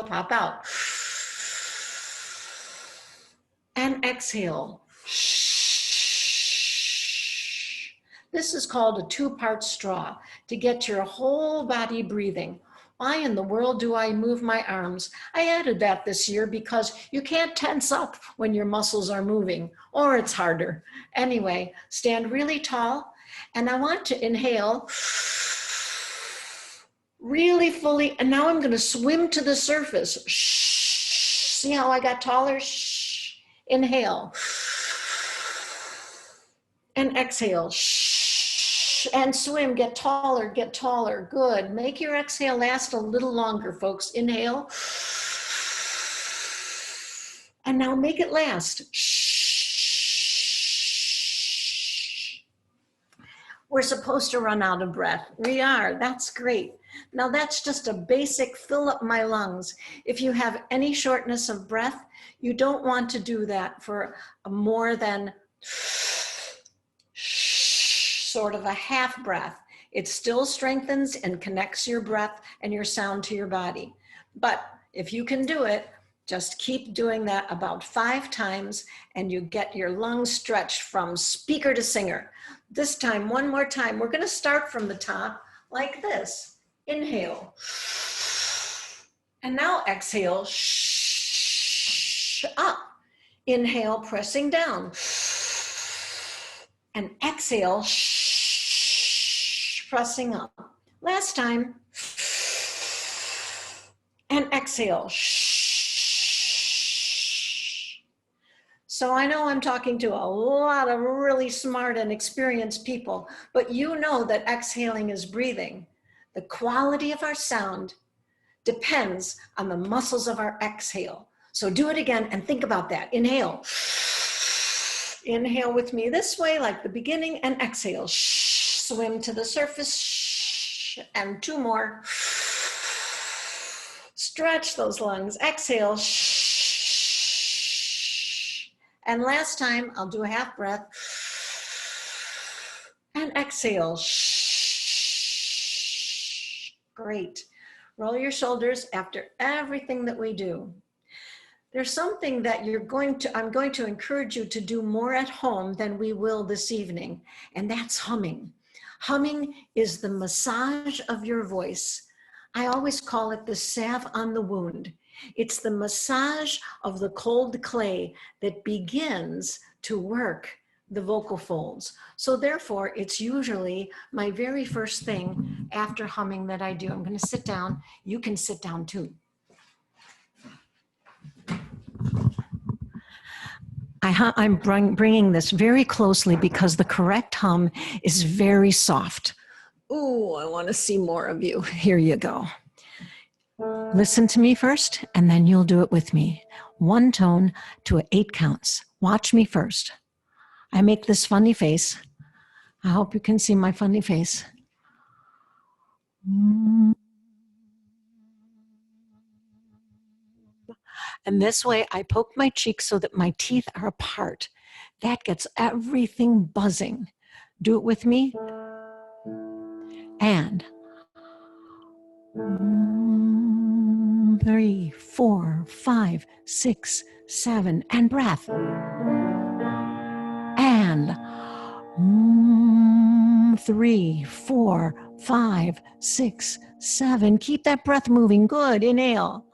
pop out. And exhale. This is called a two-part straw to get your whole body breathing. Why in the world do I move my arms? I added that this year because you can't tense up when your muscles are moving, or it's harder. Anyway, stand really tall, and I want to inhale really fully, and now I'm going to swim to the surface. See how I got taller? Inhale. And exhale. And swim, get taller, get taller. Good. Make your exhale last a little longer, folks. Inhale. And now make it last. We're supposed to run out of breath. We are. That's great. Now that's just a basic fill up my lungs. If you have any shortness of breath, you don't want to do that for more than sort of a half breath. It still strengthens and connects your breath and your sound to your body. But if you can do it, just keep doing that about 5 times and you get your lungs stretched from speaker to singer. This time, one more time, we're going to start from the top like this. Inhale. And now exhale. Up. Inhale, pressing down. And exhale, pressing up. Last time. And exhale. So I know I'm talking to a lot of really smart and experienced people, but you know that exhaling is breathing. The quality of our sound depends on the muscles of our exhale. So do it again and think about that. Inhale. Inhale with me this way, like the beginning, and exhale. Swim to the surface. And 2 more. Stretch those lungs. Exhale. And last time, I'll do a half breath. And exhale. Great. Roll your shoulders after everything that we do. There's something that I'm going to encourage you to do more at home than we will this evening, and that's humming. Humming is the massage of your voice. I always call it the salve on the wound. It's the massage of the cold clay that begins to work the vocal folds. So therefore, it's usually my very first thing after humming that I do. I'm going to sit down. You can sit down too. I'm bringing this very closely because the correct hum is very soft. Ooh, I want to see more of you. Here you go. Listen to me first, and then you'll do it with me. 1 tone to 8 counts. Watch me first. I make this funny face. I hope you can see my funny face. And this way I poke my cheeks so that my teeth are apart. That gets everything buzzing. Do it with me. And 3, 4, 5, 6, 7, and breath. And 3, 4, 5, 6, 7. Keep that breath moving. Good. Inhale.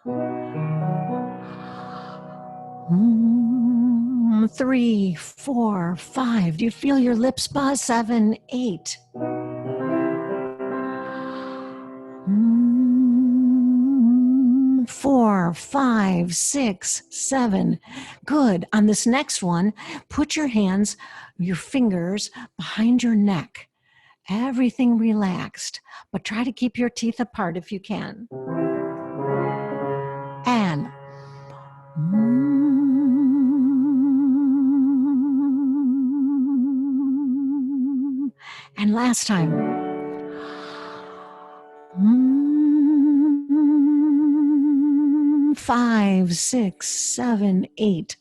3, 4, 5. Do you feel your lips buzz? 7, 8. 4, 5, 6, 7. Good. On this next one, put your hands, your fingers behind your neck. Everything relaxed, but try to keep your teeth apart if you can. And last time. 5, 6, 7, 8.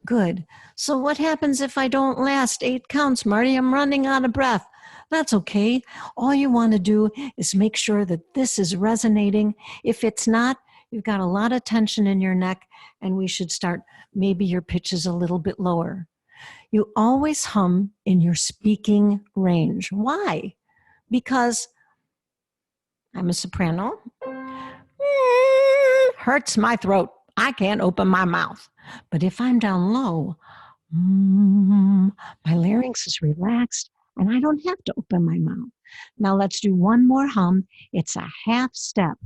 Good. So what happens if I don't last 8 counts, Marty? I'm running out of breath. That's okay. All you want to do is make sure that this is resonating. If it's not, You've got a lot of tension in your neck, and we should start, maybe your pitch is a little bit lower. You always hum in your speaking range. Why? Because I'm a soprano. Hurts my throat. I can't open my mouth. But if I'm down low, my larynx is relaxed and I don't have to open my mouth. Now let's do one more hum. It's a half step.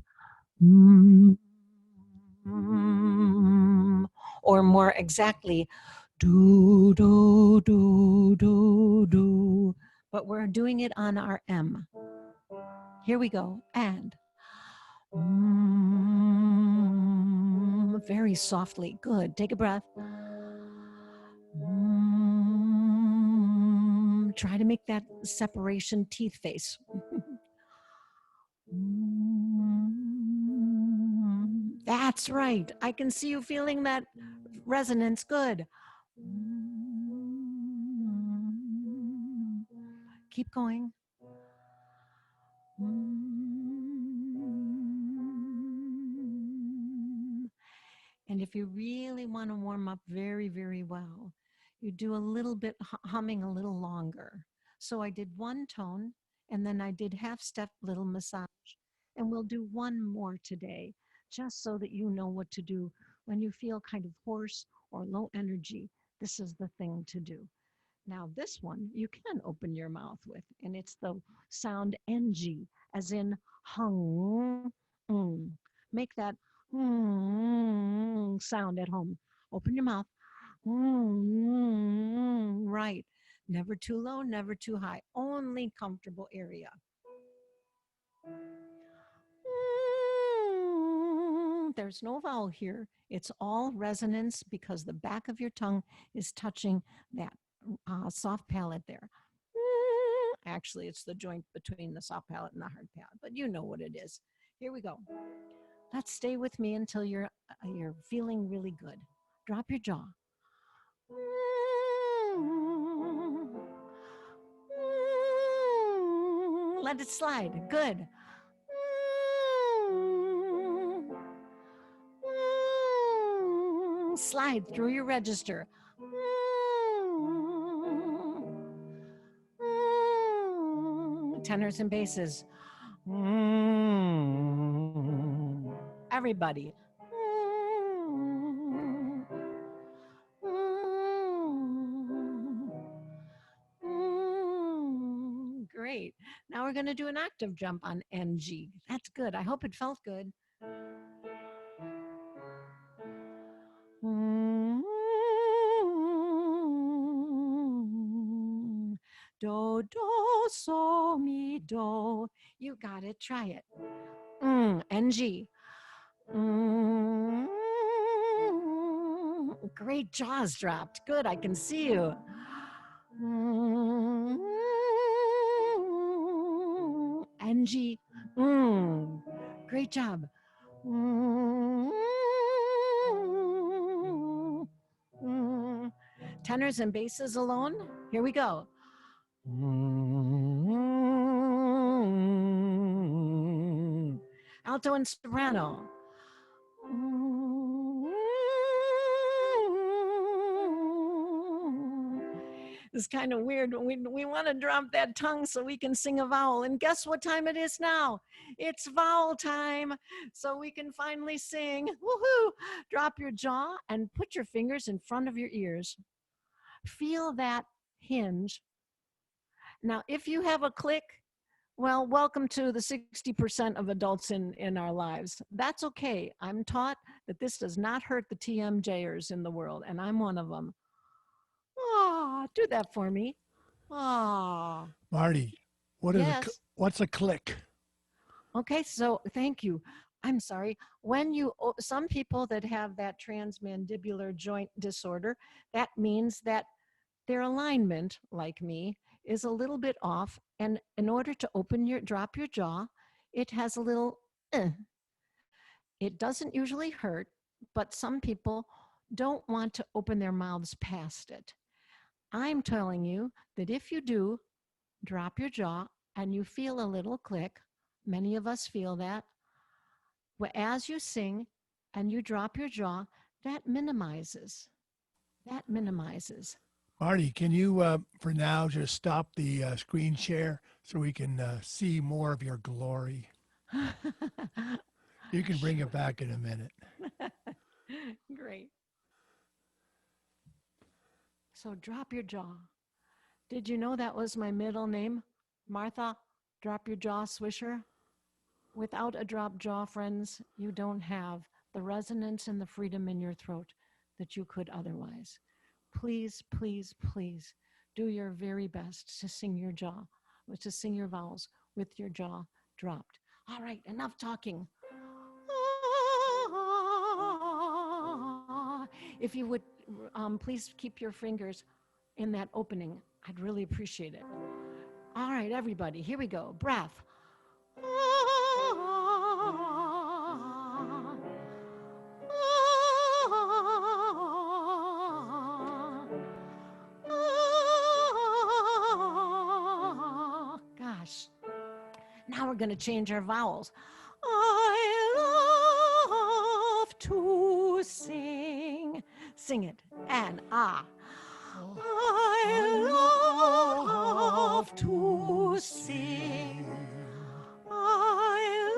Or more exactly, do, do, do, do, do. But we're doing it on our M. Here we go. And very softly. Good. Take a breath. Try to make that separation teeth face. That's right. I can see you feeling that resonance. Good. Keep going. And if you really want to warm up very, very well, you do a little bit humming a little longer. So I did one tone and then I did half step little massage. And we'll do one more today, just so that you know what to do when you feel kind of hoarse or low energy. This is the thing to do. Now, this one you can open your mouth with, and it's the sound NG, as in hung. Make that sound at home. Open your mouth. Right. Never too low, never too high. Only comfortable area. There's no vowel here. It's all resonance because the back of your tongue is touching that soft palate there. Actually, it's the joint between the soft palate and the hard palate, but you know what it is. Here we go. Let's stay with me until you're feeling really good. Drop your jaw. Let it slide. Good. Slide through your register. Tenors and basses. Everybody. Great. Now we're going to do an octave jump on NG. That's good. I hope it felt good. Do, do, so, mi, do. You got it. Try it. NG. Great jaws dropped. Good. I can see you. NG. Great job. Tenors and basses alone. Here we go. Alto and soprano. It's kind of weird. We want to drop that tongue so we can sing a vowel. And guess what time it is now? It's vowel time. So we can finally sing. Woohoo! Drop your jaw and put your fingers in front of your ears. Feel that hinge. Now, if you have a click, well, welcome to the 60% of adults in our lives. That's okay. I'm taught that this does not hurt the TMJers in the world, and I'm one of them. Do that for me. Marty, Yes. what's a click? Okay, so thank you. I'm sorry. Some people that have that transmandibular joint disorder, that means that their alignment, like me, is a little bit off. And in order to drop your jaw, it has a little, It doesn't usually hurt, but some people don't want to open their mouths past it. I'm telling you that if you do, drop your jaw and you feel a little click. Many of us feel that. As you sing, and you drop your jaw, that minimizes. That minimizes. Marty, can you, for now, just stop the screen share so we can see more of your glory? You can bring it Sure. back in a minute. Great. So drop your jaw. Did you know that was my middle name? Martha, drop your jaw, Swisher. Without a drop jaw, friends, you don't have the resonance and the freedom in your throat that you could otherwise. Please, please, please do your very best to sing your jaw, to sing your vowels with your jaw dropped. All right, enough talking. If you would please keep your fingers in that opening, I'd really appreciate it. All right, everybody, here we go. Breath. Gosh, now we're going to change our vowels. I love to sing. Sing it. And ah. I love to sing. I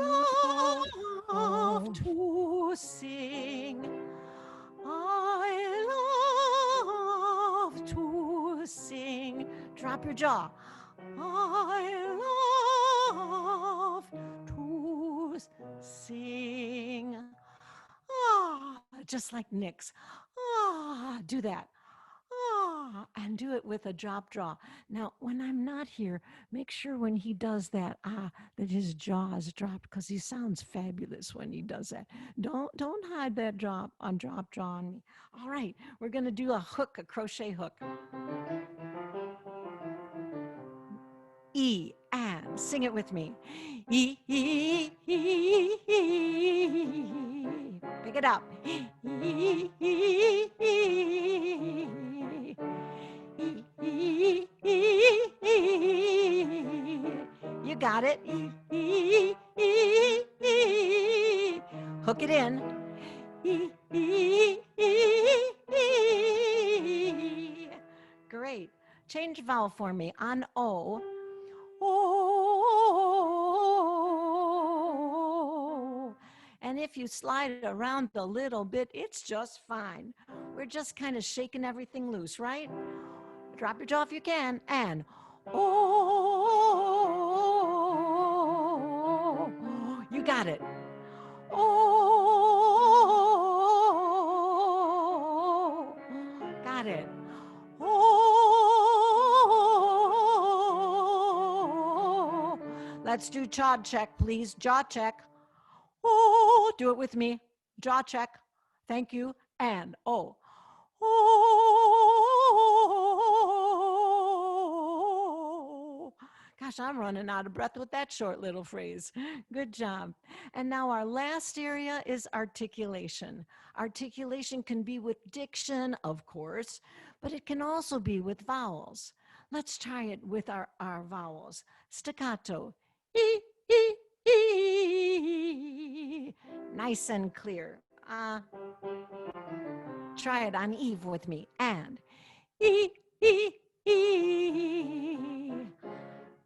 love to sing. I love to sing. Drop your jaw. I love to sing. Ah, just like Nick's. Ah, do that. Ah, and do it with a drop jaw. Now, when I'm not here, make sure when he does that, that his jaw is dropped because he sounds fabulous when he does that. Don't hide that drop jaw on me. All right, we're gonna do a hook, a crochet hook. E and sing it with me. E, e, e, e. Pick it up. E, e, e, e. E, e, e, e. You got it. E, e, e, e. Hook it in. E, e, e, e. Great. Change vowel for me on O. Oh, and if you slide it around a little bit, it's just fine. We're just kind of shaking everything loose, right? Drop your jaw if you can, and oh, you got it. Oh, got it. Oh, let's do jaw check, please. Jaw check. Oh, do it with me. Jaw check. Thank you. And oh. Oh. Gosh, I'm running out of breath with that short little phrase. Good job. And now our last area is articulation. Articulation can be with diction, of course, but it can also be with vowels. Let's try it with our vowels. Staccato. E, e, e. Nice and clear. Try it on Eve with me. And e, e, e.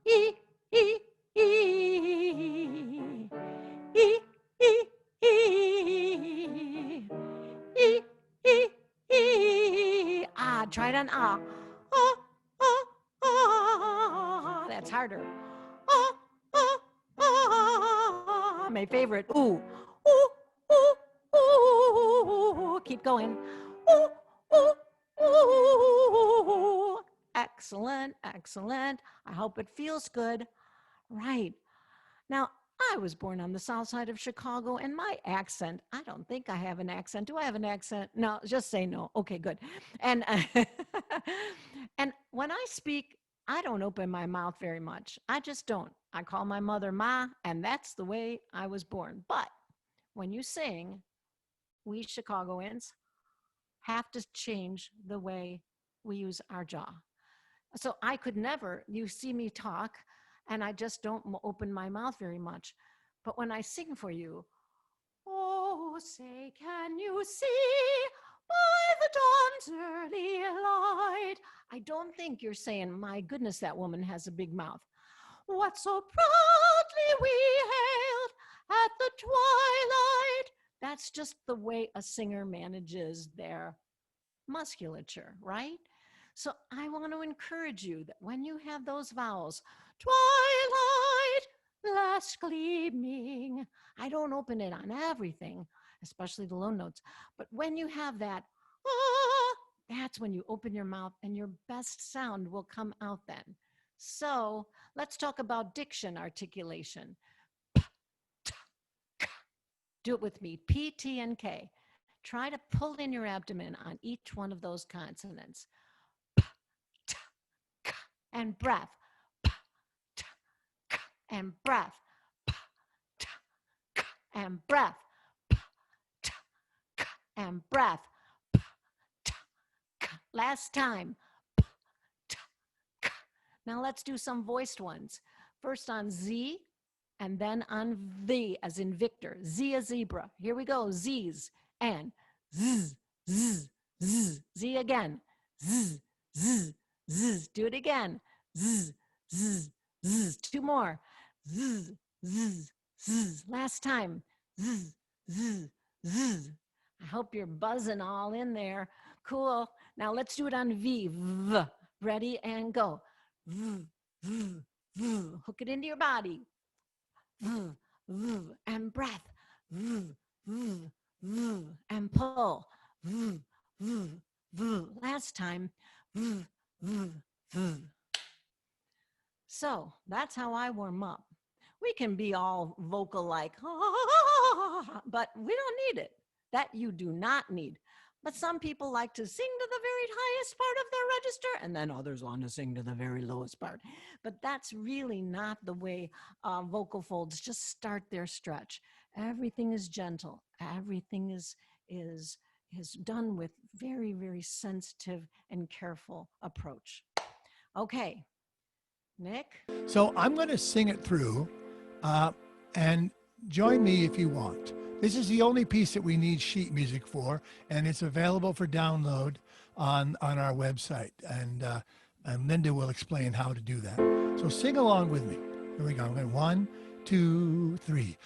E, e, e. E, e, e. E, e, e. Try it on ah. Ah, ah, ah. That's harder. Ah, ah, ah. My favorite. Ooh. Ooh, ooh, ooh. Keep going. Ooh, ooh, ooh. Excellent, excellent. I hope it feels good. Right. Now, I was born on the south side of Chicago, and my accent, I don't think I have an accent. Do I have an accent? No, just say no. Okay, good. And and when I speak, I don't open my mouth very much. I just don't. I call my mother Ma, and that's the way I was born. But when you sing, we Chicagoans have to change the way we use our jaw. So I could never, you see me talk, and I just don't open my mouth very much. But when I sing for you, oh, Oh, say, can you see by the dawn's early light? I don't think you're saying, my goodness, that woman has a big mouth. What so proudly we hailed at the twilight. That's just the way a singer manages their musculature, right? So I want to encourage you that when you have those vowels, twilight, last gleaming, I don't open it on everything, especially the low notes, but when you have that, ah, that's when you open your mouth and your best sound will come out then. So let's talk about diction articulation. Do it with me, P, T, and K. Try to pull in your abdomen on each one of those consonants. And breath. And breath. And breath. And breath. Last time. Now let's do some voiced ones. First on Z, and then on V as in Victor. Z as zebra. Here we go. Z's. And Z, Z, Z. Z again. Z, Z, Z. Do it again. Z, Z, Z. Two more. Z, Z, Z. Last time. Z, Z, Z. I hope you're buzzing all in there. Cool. Now let's do it on V. V. Ready and go. V, V, V. Hook it into your body. V, V. And breath. V, V, V. And pull. V, V, V. Last time. V, V, V. So that's how I warm up. We can be all vocal like, but we don't need it. That you do not need. But some people like to sing to the very highest part of their register, and then others want to sing to the very lowest part. But that's really not the way vocal folds just start their stretch. Everything is gentle. Everything is done with very, very sensitive and careful approach. Okay, Nick? So I'm going to sing it through, and join me if you want. This is the only piece that we need sheet music for, and it's available for download on our website. And Linda will explain how to do that. So sing along with me. Here we go. I'm going 1, 2, 3.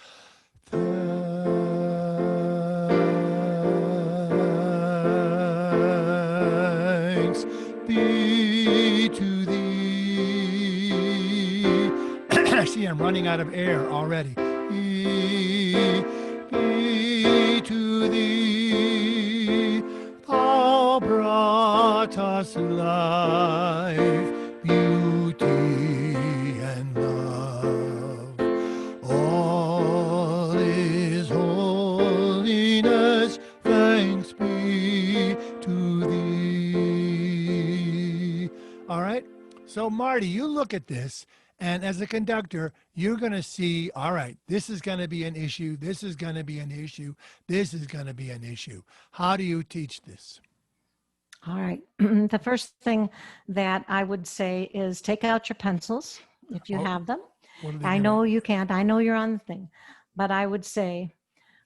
Thanks be to thee. I see I'm running out of air already. Be to thee, thou brought us life, beauty, and love. All is holiness, thanks be to thee. All right, so Marty, you look at this. And as a conductor, you're going to see, all right, this is going to be an issue. This is going to be an issue. This is going to be an issue. How do you teach this? All right. The first thing that I would say is take out your pencils if you have them. I know you can't. I know you're on the thing. But I would say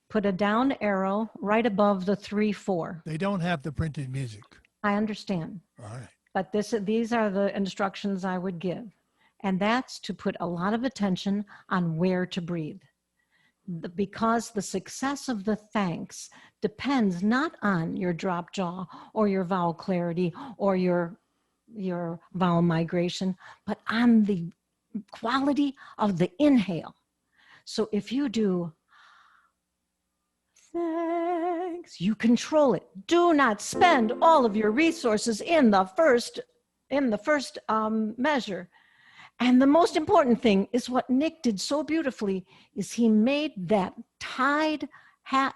put a down arrow right above the 3, 4. They don't have the printed music. I understand. All right. But these are the instructions I would give. And that's to put a lot of attention on where to breathe. Because the success of the thanks depends not on your drop jaw or your vowel clarity or your vowel migration, but on the quality of the inhale. So if you do thanks, you control it. Do not spend all of your resources in the first measure. And the most important thing is what Nick did so beautifully is he made that tied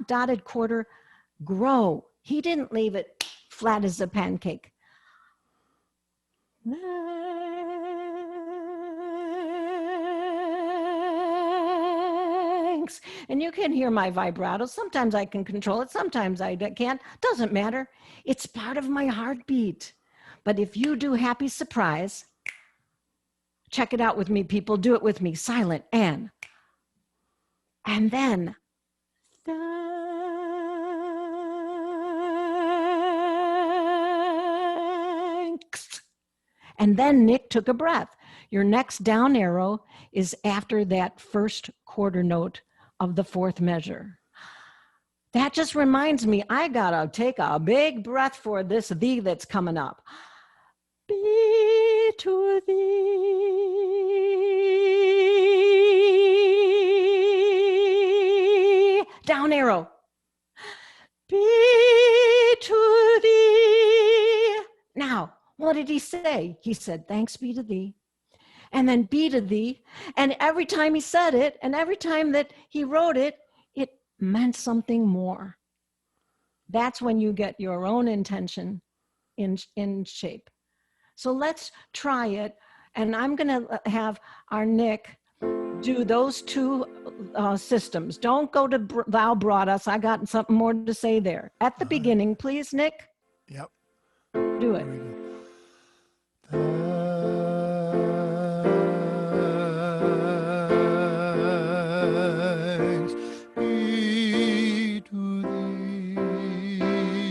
dotted quarter grow. He didn't leave it flat as a pancake. Thanks. And you can hear my vibrato. Sometimes I can control it. Sometimes I can't. Doesn't matter. It's part of my heartbeat. But if you do happy surprise, check it out with me, people. Do it with me. Silent. And then, thanks. And then Nick took a breath. Your next down arrow is after that first quarter note of the fourth measure. That just reminds me, I gotta take a big breath for this thee that's coming up. Be to thee. Down arrow. Be to thee. Now, what did he say? He said, thanks be to thee. And then be to thee. And every time he said it, and every time that he wrote it, it meant something more. That's when you get your own intention in shape. So let's try it. And I'm going to have our Nick do those two systems. Don't go to thou brought us. I got something more to say there. At the beginning, please, Nick. Yep. Do it. Thanks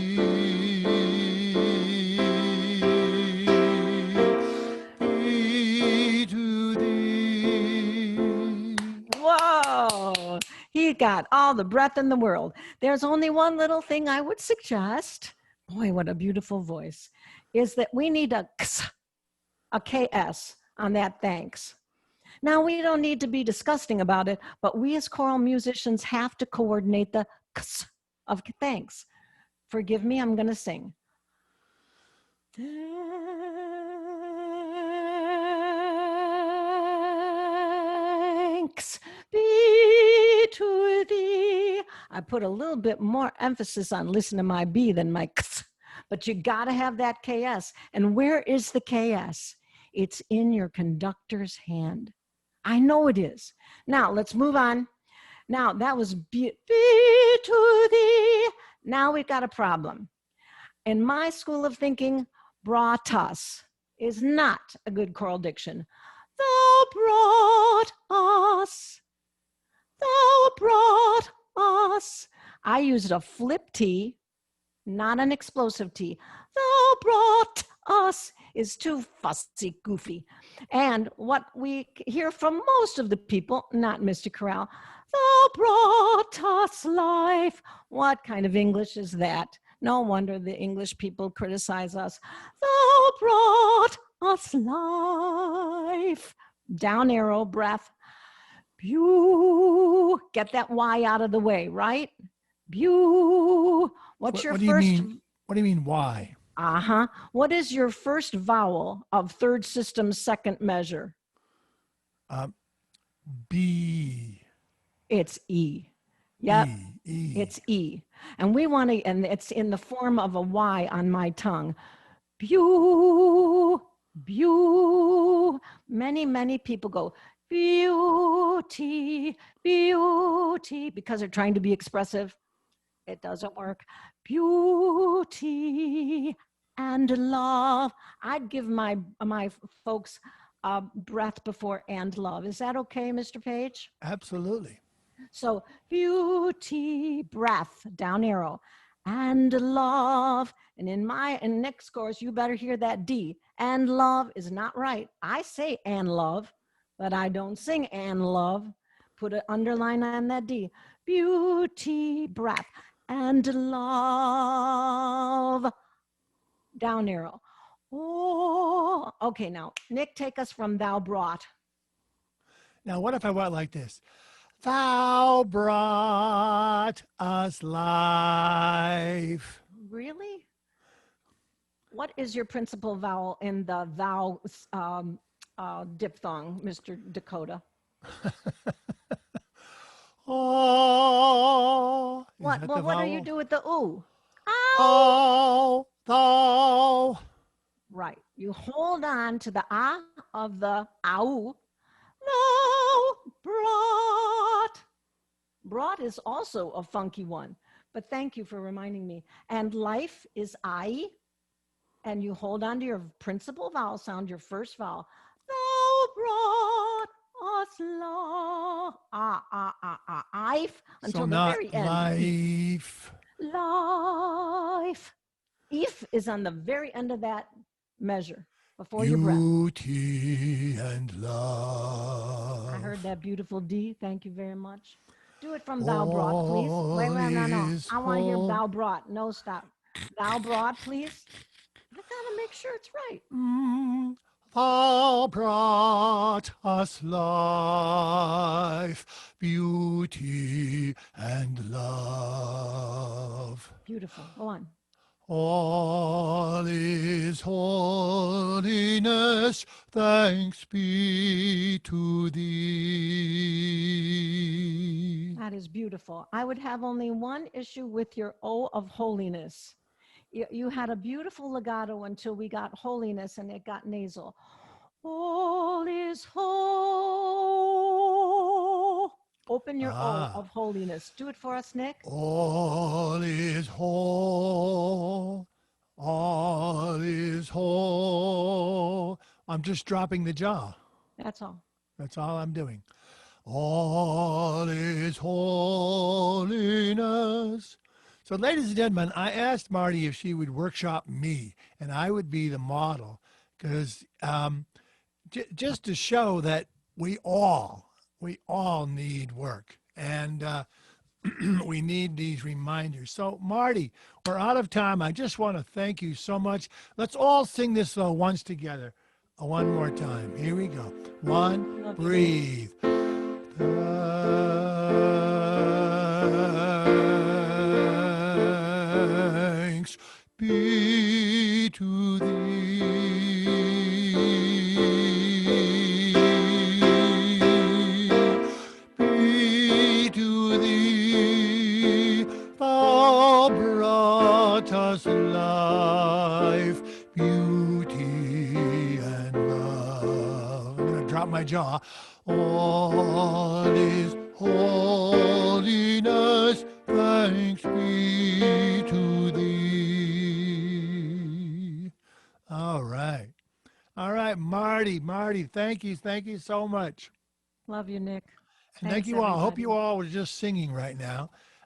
be to thee. Whoa, he got all the breath in the world. There's only one little thing I would suggest. Boy, what a beautiful voice. Is that we need a ks on that thanks. Now, we don't need to be disgusting about it, but we as choral musicians have to coordinate the ks of thanks. Forgive me, I'm going to sing. Thanks be to thee. I put a little bit more emphasis on listen to my B than my ks, but you got to have that KS. And where is the KS? It's in your conductor's hand. I know it is. Now, let's move on. Now, that was be to thee. Now we've got a problem. In my school of thinking, brought us is not a good choral diction. Thou brought us. Thou brought us. I used a flip T, not an explosive T. Thou brought us is too fussy, goofy. And what we hear from most of the people, not Mr. Corral, thou brought us life. What kind of English is that? No wonder the English people criticize us. Thou brought us life. Down arrow, breath. Bew. Get that Y out of the way, right? Bew. What's your first? What do you mean, why? What is your first vowel of third system's second measure? B. It's E. Yep. E. It's E. And we want to, and it's in the form of a Y on my tongue. Bew, bew. Many people go, beauty, beauty, because they're trying to be expressive. It doesn't work. Beauty and love. I'd give my folks breath before and love. Is that okay, Mr. Page? Absolutely. So beauty, breath, down arrow, and love. And in Nick's course, you better hear that D. And love is not right. I say and love, but I don't sing and love. Put an underline on that D. Beauty, breath, and love. Down arrow. Oh, okay, now, Nick, take us from thou brought. Now, what if I went like this? Thou brought us life. Really? What is your principal vowel in the thou diphthong, Mr. Dakota? Oh. What? Well, what do you do with the ooh? Oh, thou. Right. You hold on to the ah of the ow. No, brought. Brought is also a funky one, but thank you for reminding me. And life is I, and you hold on to your principal vowel sound, your first vowel. Thou brought us life until So the not very end. life. Life. If is on the very end of that measure. before your breath. beauty and I heard love. that beautiful D. Thank you very much. Do it from thou brought, please. Wait, All wait, no, no. is I want to hear whole. thou brought. No, stop. Thou brought, please. I gotta make sure it's right. Mm, Thou brought us life, beauty, and love. Beautiful. Go on. All is holiness, thanks be to thee. That is beautiful. I would have only one issue with your O of holiness. You had a beautiful legato until we got holiness and it got nasal. All is whole. Open your O Ah, of holiness. Do it for us, Nick. all is whole, all is whole. I'm just dropping the jaw. That's all. That's all I'm doing. All is holiness. So, ladies and gentlemen, I asked Marty if she would workshop me and I would be the model because just to show that we all need work and we need these reminders. So, Marty, we're out of time. I just want to thank you so much. Let's all sing this though once together. One more time. Here we go. One, Love you, Nick. breathe. Thanks be to thee. Be to thee. Thou brought us life, beauty, and love. I'm going to drop my jaw. All is holiness, thanks be to thee. All right. All right, Marty, thank you. Thank you so much. Love you, Nick. And thank Thanks, you all. I hope you everybody. all were just singing right now.